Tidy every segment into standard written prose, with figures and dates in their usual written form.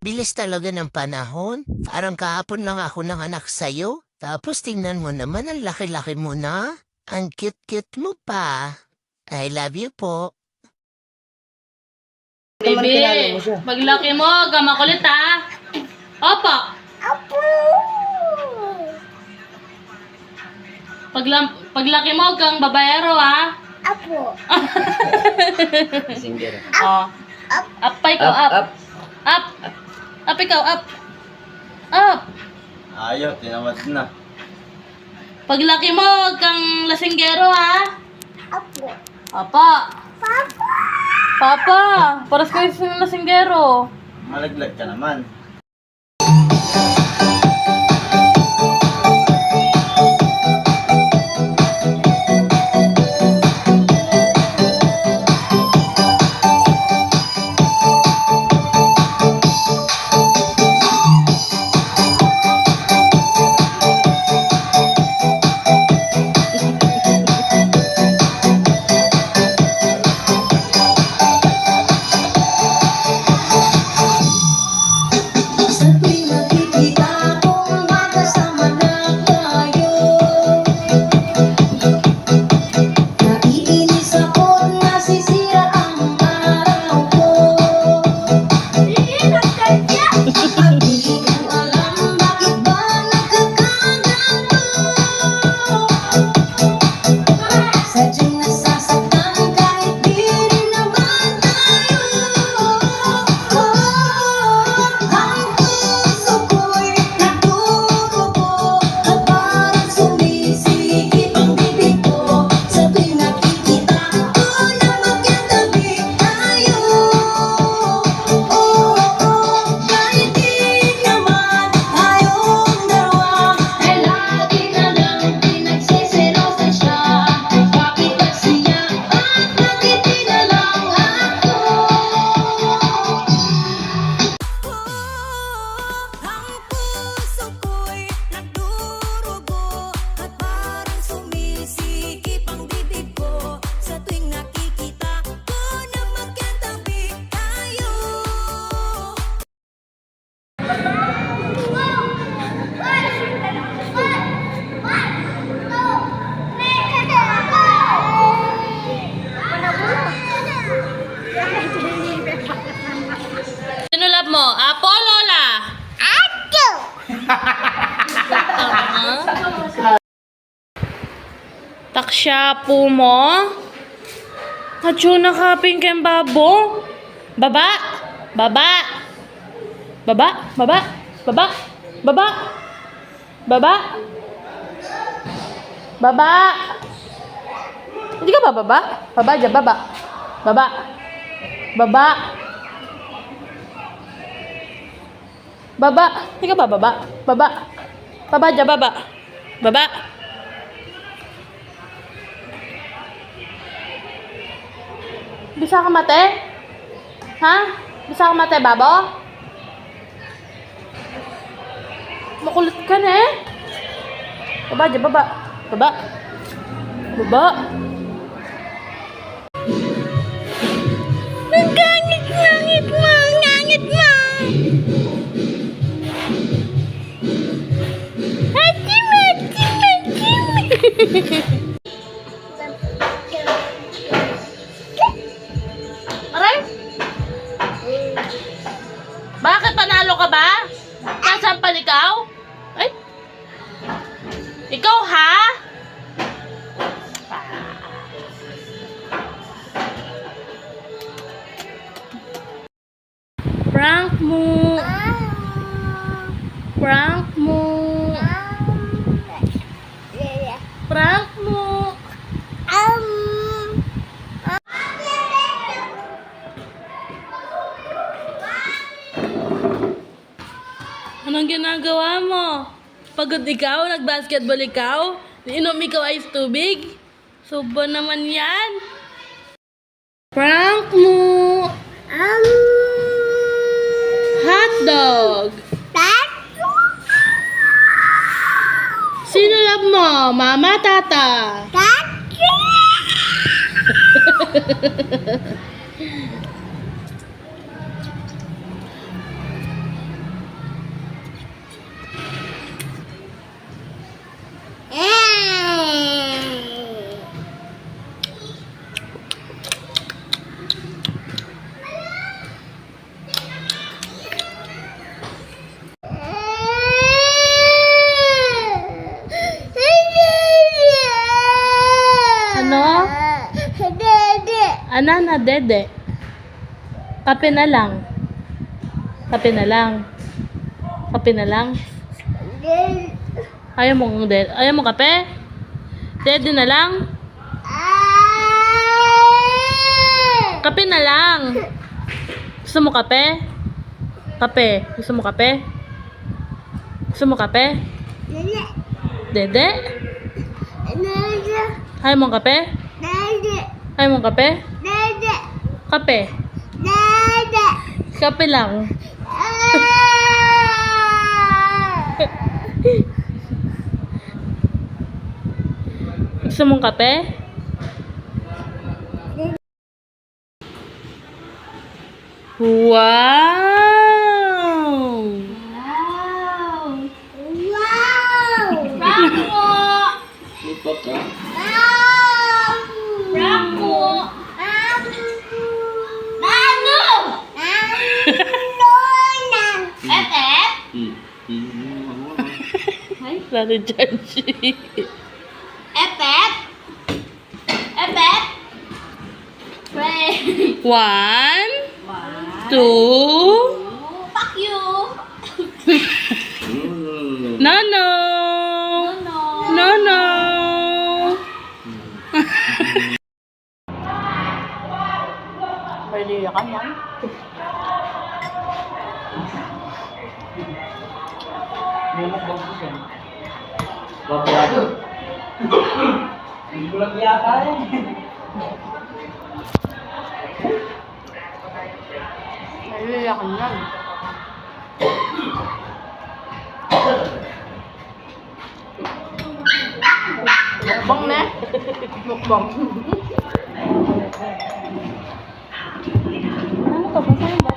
Bilis talaga ng panahon. Parang kahapon lang ako nanganak sa'yo. Tapos tingnan mo naman, ang laki-laki mo na. Ang cute-cute mo pa. I love you po. Baby, paglaki mo, ka makulit ha. Opo. Paglaki mo, kang babayero ha. Apo. Oh. Up pa ikaw, up. Up. Up ikaw, up. Up. Ayaw, tinamad na. Paglaki mo, kang lasinggero ha. Apo. Apa. Papa. Papa, paras kayo sa lasinggero. Malaglag ka naman. Sino love mo? Apo o Lola? Ato. Taksya po mo? Atyo na kaping kayong babo? Baba? Baba? Baba? Baba? Baba? Baba? Baba? Baba? Hindi ka ba baba? Baba dyan, baba. Baba. Baba. Baba. Hindi ka ba baba? Baba. Baba dyan, baba. Baba. Bisa ka mate? Ha? Bisa ka mate, babo? Makulit ka na eh. Baba dyan, baba. Baba. Baba. Ang gangit mo, ngangit mo. Hatim. Aray? Bakit panalo ka ba? Kasampal ikaw? Ay? Ikaw ha? Prank mo. Prank mo. Prank mo. Anong ginagawa mo? Pagod ikaw? Nag-basketball ikaw? Inom ikaw ice tubig? Subo naman yan. Prank mo. Hotdog. Sino love mo? Mama, tata? Ano? Dede. Ana na, dede. Kape na lang. Kape na lang. Kape na lang. Dede. Ayaw mo, ayaw mo kape? Dede na lang. Kape na lang. Gusto mo kape? Kape. Gusto mo kape? Gusto mo kape? Dede. Dede? Dede. Ayaw mo kape? Dede. Ayaw mo kape? Dede. Kape. Dede. Kape lang. Gusto mong kape? Wow! Wow. Bravo! Lupa ka? Bravo! Ano? Ete? Lalo dyan siya. Epet? Epet? Pray. 1, 2, Fuck you. no, no. No, no. Pwede ka yan. Naiiyakan yan. Mukbang na. Mukbang. Ano to? Basahin ba?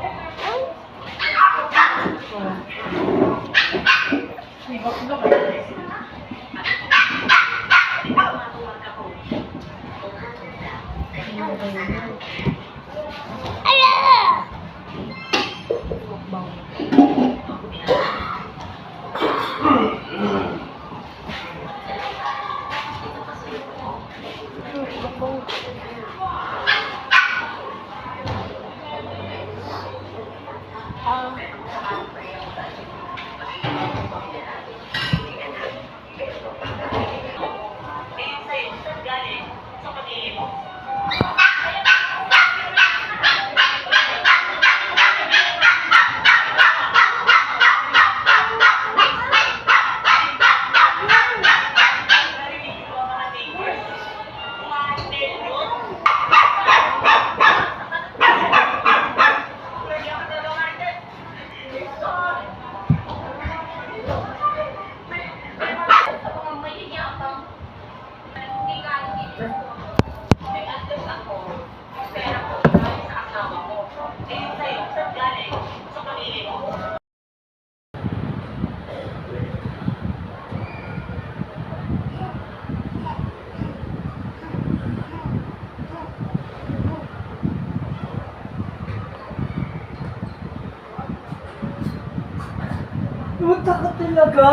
Puta ka talaga.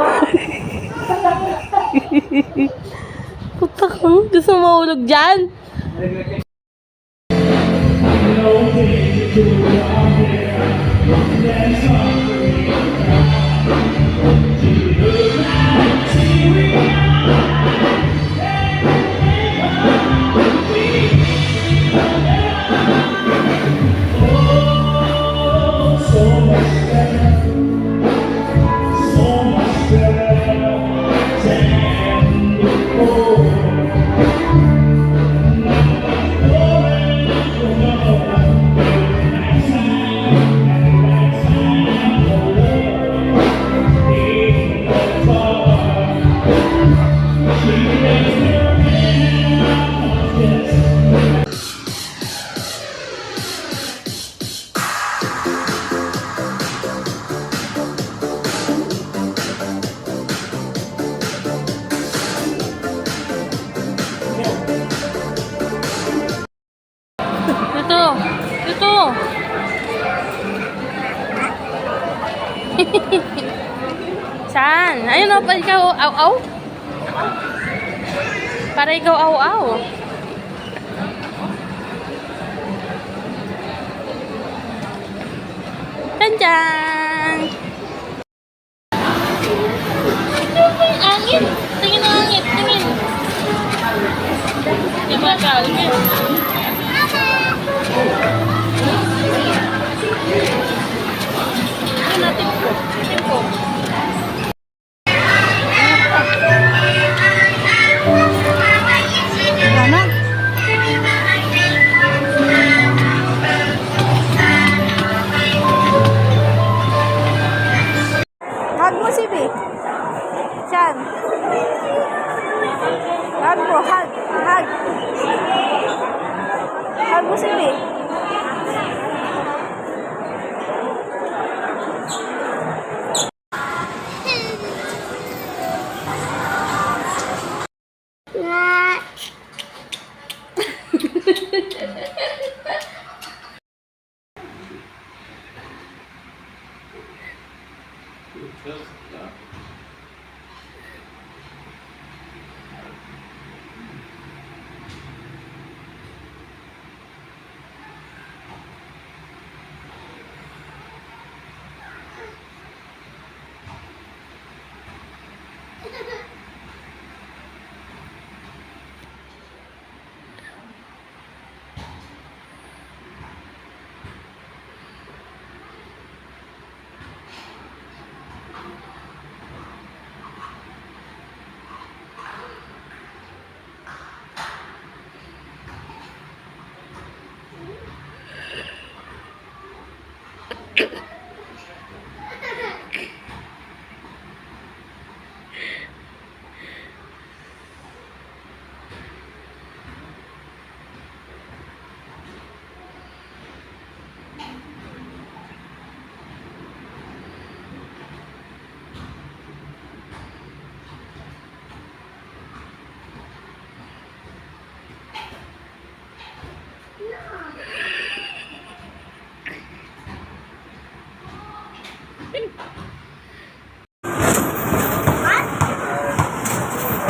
Puta ka. Gusto mo mahulog dyan? Ito. Saan? Ayun o, pa ikaw aw-aw. Para ikaw aw-aw. Tandyan! Angin! Tingin ang angin! Tingin! Di ba kalmit? Ano natin po? Natin po. Ano? Hug mo si B. Siyan. Hug mo. Hug. Hug. Hug mo si B.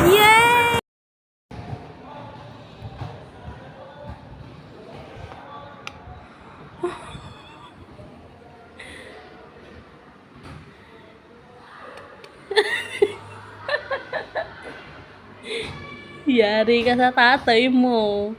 Yay! Yari ka sa tatay mo.